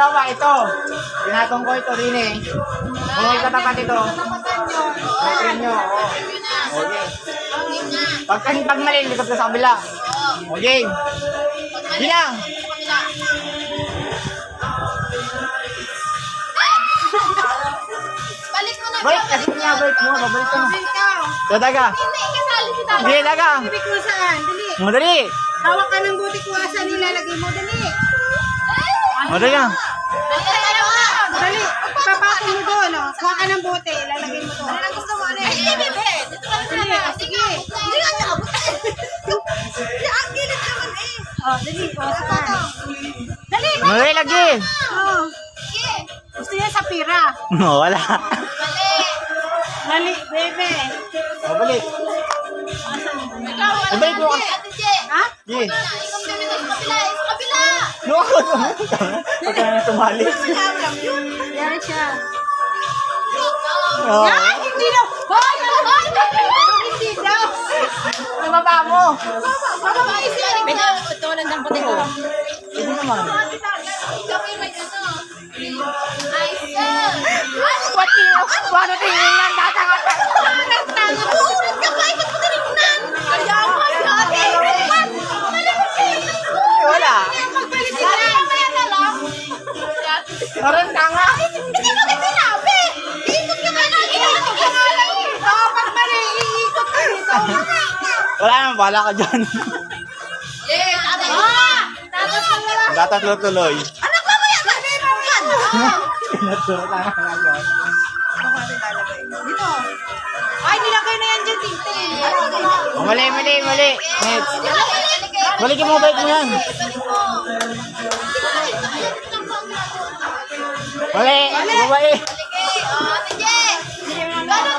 halimbawa, ito. Tinatong ko ito rin eh. Kung ikatapat ito. Matrin nyo. Okay. Pag mali, likot ka sa kabila. Okay. Bilang. Balik mo na. Balik, kasi niya, balik mo. Babalik ka mo. Daga. Hindi, kasali si Tama. Hindi, daga. Ibig mo saan? Dali. Madali. Hawak ka ng butik ko asan nilalagay mo. Dali. Madali ka. Dali. Papasok mo doon. Oh. Hawak ka ng butik. Ilalagay mo doon. Ano ang gusto mo? Ano yan? Ay, bebe. Dito ka na Dali. sana. Sige. Hindi ka naabot. Ang gilid naman eh. Oh, dali. Oh, saan? Dali. Madali lagi. Oh. Sige. Gusto niya sa pira. No, wala. Balik. Dali, bebe. Mabalik. Ikaw, ano Balik mo. Ate Je. Ha? Sige. Ikaw din sa kabila. Sa kabila. No, ako. Huwag ka na tumali. Yan siya. Oo. Yan! Hindi daw! Hoy! Hoy! Hindi daw! Ano baba mo? Baka maisip ka May ito nandang puti ko. Hindi naman. Ikaw yung may ano. Ay, sir. Paano tingin lang tatangat? Ulit ka pa. Ikot mo tinignan. Kaya mo, ate. Wala. Magbalik ka na. Mamaya na lang. Parang tanga. Hindi mo kasi sinabi. Ikot ka na lang. Ikot ka nga lang eh. Pag mali, iikot ka dito. Wala naman, bahala ka dyan. Yes, ate. Tapos na lang. Tatatlo tuloy. Anak mo yan. Tinaturo na nga. Dito. Ay, nilagay na yan dyan, tinte. Mali. Next. Balik mo, balik mo yan. Mali. Bumali.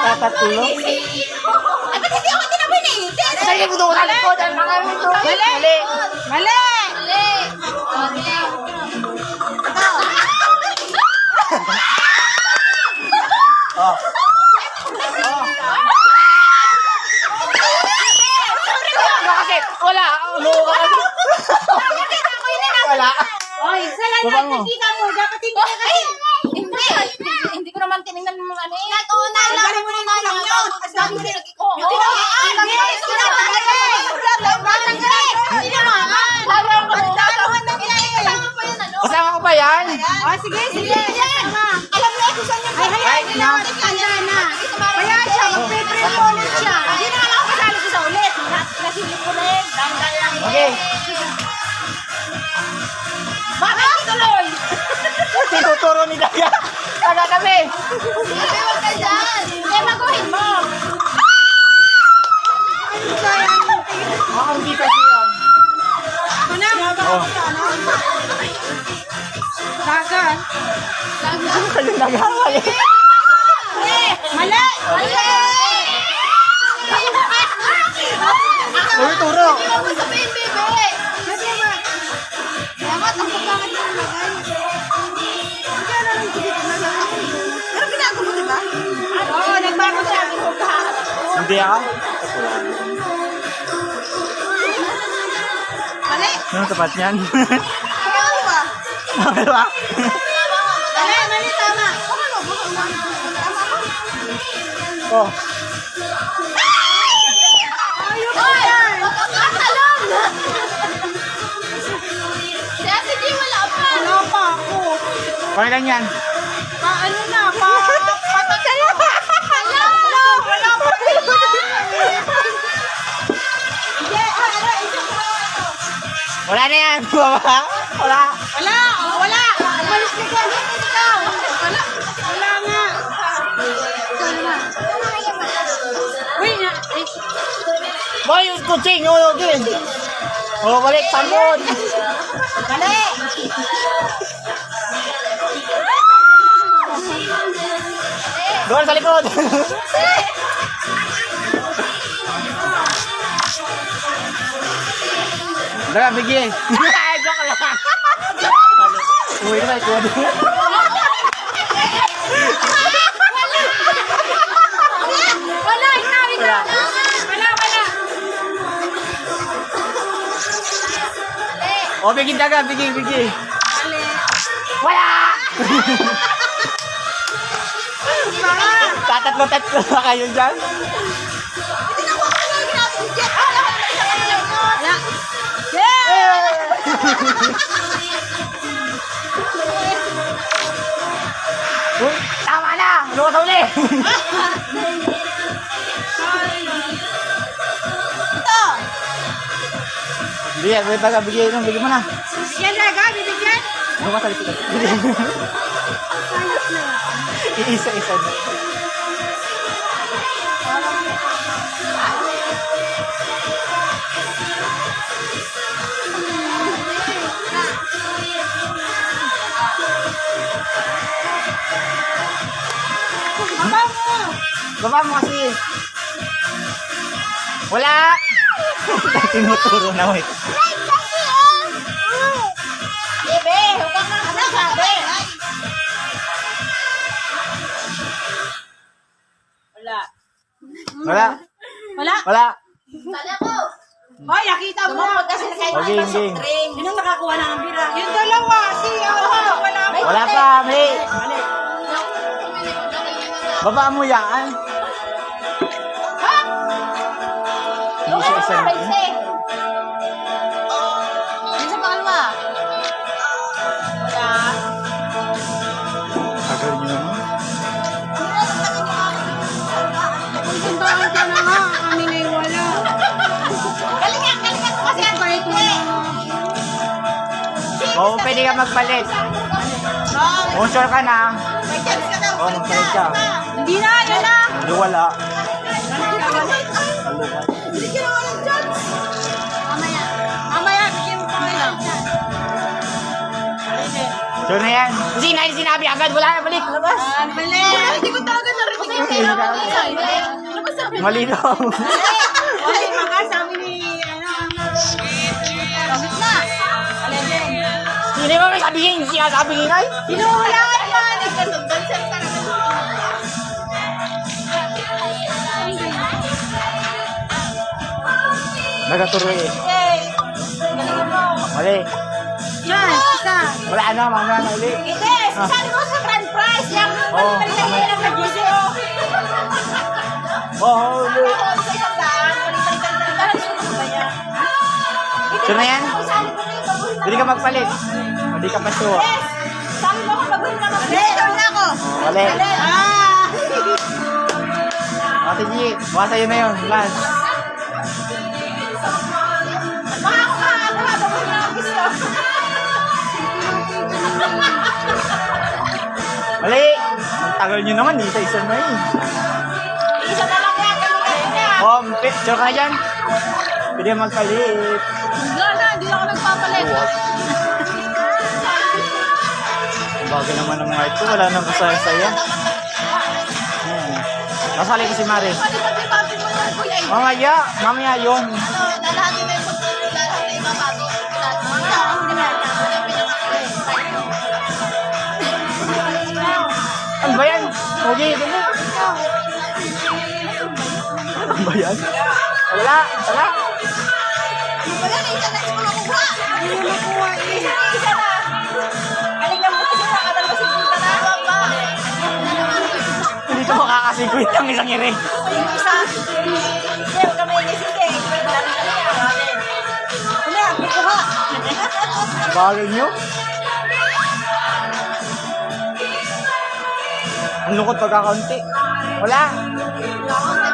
Tatatlo. Ay, ba't hindi ako tinabay na itin? Sige, gusto ko talit ko. Mali. Mali! Oh. Ano kasi? Wala. Ano ka kasi? Wala. Oy, sala Baba mo. na, kita mo. Dapat hindi ka kasi. Hindi ko naman tinignan mo ano eh. Natuna lang. Galing mo na lang yun. Sabi ko nilagay ko. Kasama ko pa yan? Oh, sige. Tama. Alam mo kung saan yung Ay, handa na. Kaya siya, magpe-print ulit siya. Hindi na lang ako kasali ko sa ulit. Nasilip ko na eh. Dandan lang yun. Okay. Bakit tuloy? Tinuturo ni Daga. Daga kami. Hindi, huwag ka dyan. Hindi, maguhin mo. Ako hindi kasi yan. Ako na. Oh. Dagan. Ayun, Daga. Mali. Mali! Turo. Hindi mo sabihin, bebe. Dapat ang pagkakat ng lagay. Pero binago mo, diba? Oo, nagbago siya. Hindi ako. Mali! Ano tapat niyan? Ano ba? Ano ba? Mali, tama. Oh. Ayun ko yan. Makakatalon. Si Ate G, wala pa. Wala pa ako. Pakailan yan? Ano na, patay na. Wala pa. Hindi, isang pa. Wala na yan. Baba. Wala. Wala. Umalis ka dyan. Ikaw. Wala nga. Wala. Uy, Boy, yung kutsing. Oh, okay. Oh, balik. Sambon. mali. Doon sa likod. Daga, bigyan. Joke lang. Uy, na ikaw. Wala, ikaw. Wala. Oh, bigyan Daga, bigyan. Mali. Wala! Tatatlo-tatlo na kayo dyan. Uy, tama na! Ano ka sa uli? Hindi, wait baga, bigyan mo na. Bibigyan talaga, bibigyan. Ano ka sa likod? Ayos na. Iisa-isa na. Baba mo. Baba mo kasi. Wala! Tinuturo na, wait. Bebe, huwag kang nakasabi. Wala. Wala. Wala. Wala. Tala ko. Hoy, nakita mo. Tumapag kasi na kayo Okay, ng soft game. drink. Sino nakakuha ng bira? Yung dalawa. Wala mo. Wala pa, mali. Baba mo yan. Iisa-isa na. Yung sa pangalawa. Wala. Tagal niyo naman. Puntahan ka na nga. Kami na wala. Galingan ko kasi ang Kahit wala. Oo, pwede ka magpalit. Kung sure ka na. Oo, magpalit ka. Hindi na, yun na. Hindi wala. Bigyan mo ng chance. Mamaya. Mamaya, bigyan mo pa lang. Sure na yan. Kasi sinabi agad, wala na, balik. Labas. Mali. Hindi ko talaga narinig. Mali daw. Mali, mga sabi ni, Pagit na. Sino ba may sabihin? Sinasabi ni Nay? Sinuhulaan yan. Nagaturo eh. Galingan mo. Mali. Yan, isa. Wala na, mga mali. Hindi, sabi mo sa grand prize. Yung Oo. balik-balik lang nag-video. Oo, Ako, sa isang daan. Balik-balik. Sino ba yan? Sure na yan? Sabi ko na yung baguhin na Hindi ka magpalit. Hindi ka pa sure. Yes! Sabi mo kung baguhin na mag-video. na ako. Mali. Ah! Ate G, baka sa'yo na yun. Last. Baka ako makakakala, baguhin na mag-gusto. Mali. Ang tagal nyo naman, isa-isa na yun. Isa na lang yan, galing na. Oh, sure ka na dyan? Pwede magpalit. Wala na, hindi ako nagpapalit. Bagay naman ng mga ito, wala nang kasaya-saya. Nasali ko si Mare. Pati-pati mo lang, kuya. Mamaya yun. Lalahati na yung pagtulong, lalahati na yung mabago. Ano ba yan? Okay, dali. Ano ba yan? Wala. Wala na, isa na yung kukuha. Ano nakuha eh? Isa na. Galing lang mo kasi nakadalawa si Punta na. Pa. Hindi ko makakasiguit ang isang ire. Yung isa. Hindi, huwag ka may sige. Wala, kukuha. Bagay nyo. Ang lungkot pagkakaunti. Wala.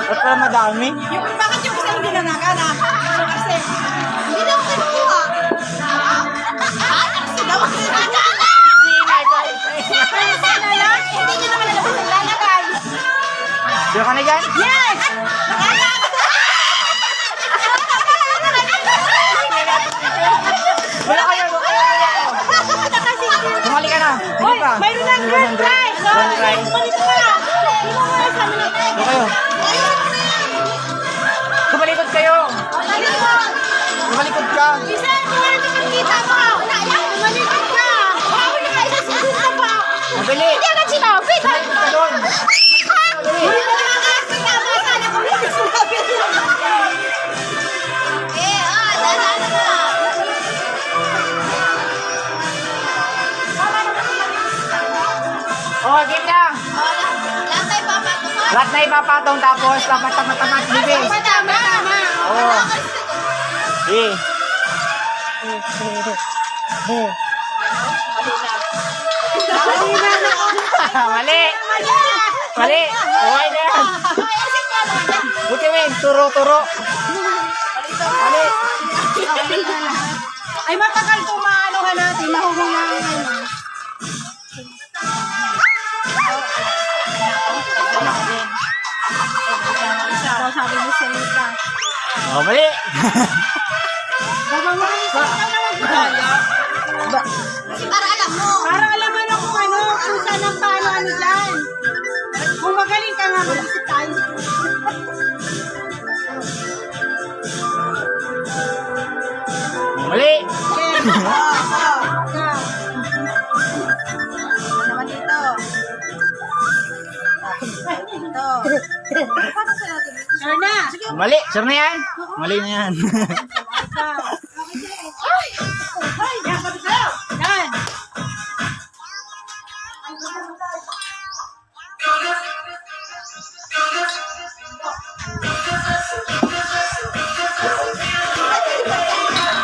Ba't pala madami? Bakit yung isa hindi na nagana? Kasi, Hindi na ako kinukuha. Kasi daw ako nagana. isa na lang? Hindi nyo naman alam kung lalagay. Sure ka na dyan? Yes! Wala kayo. Sumali ka na. Sige Hoy, pa. mayroon ng grand prize! Grand prize. Umalis ka na! Hindi mo wala sa amin. Doon kayo. Tumalikod kayo. Tumalikod ka. Isa, wala ka kita mo! Umalikot ka! Bawal na kayo sa sigunta pa! Mabili. Hindi agad sinabi. Tumalikod ka doon. Mabili. Dala na. Oh, game na. Lahat tayo papatungkol. Lahat na ipapatong tapos tamat, bilis. Tama. Oo. Eh. Mali. Mali. Okay na yan. Buti mo yun. Turo. Mali. Ay, matagal itong maanuhan natin. Nahuhungan ano. Ikaw, sabi mo sa Lita. Oh, mali. Baba mo rin sa Para alam mo. Para alam mo na kung ano, kung saan ang paano ano dyan. Kung magaling ka nga, mag-isip tayo. Mali. Ano naman dito? Dito. Sure na. Mali. Sure na yan. Mali na yan. Yan.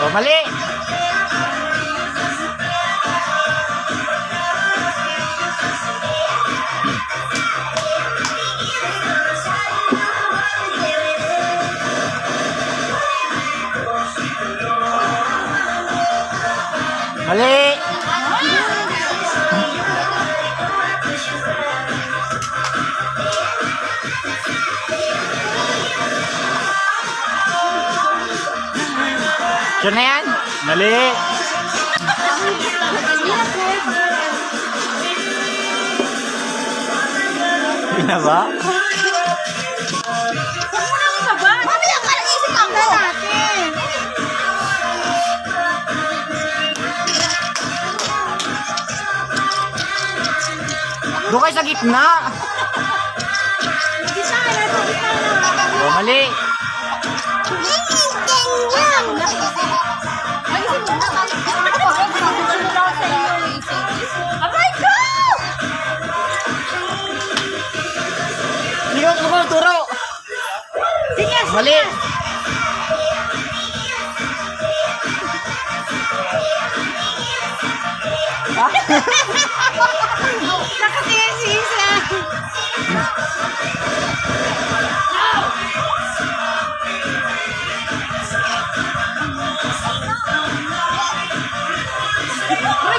Oh, mali. Mali. Sure na yan? Mali. Yun na ba? Mamaya ka nag-isip ako. Natin. Doon kayo sa gitna. Oh, mali. Aray ko! Hindi ko turo. Mali. Nakatingin si Isa.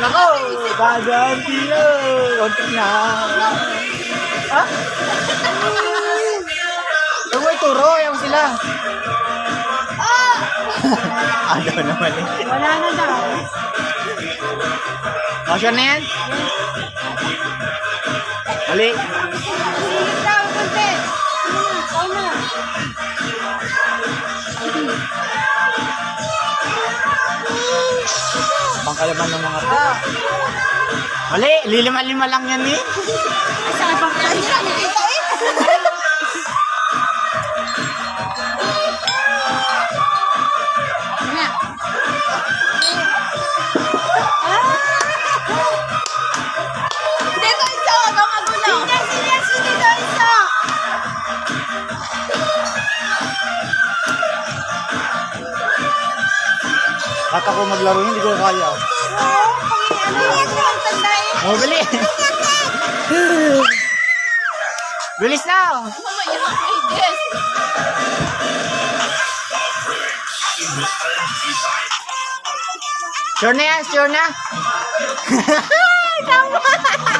Nako, baganti na. Konti na. Ha? Huwag mo ituro, ayaw sila. Ayaw naman eh. Wala na daw. Oh, sure na yan? Mali. Silip daw, konti. Ikaw na. Pangkalaban ng mga to. Mali, lilima-lima lang yan eh. Ay, saan bang tayo? Dito isa, huwag kang magulo. Dito, Isa. At ako maglaro, hindi ko kaya. Oo, ano yan naman tandaan? Oh, bali. Bilis na. Mamaya ka may guess. Sure na yan, sure na. Tama!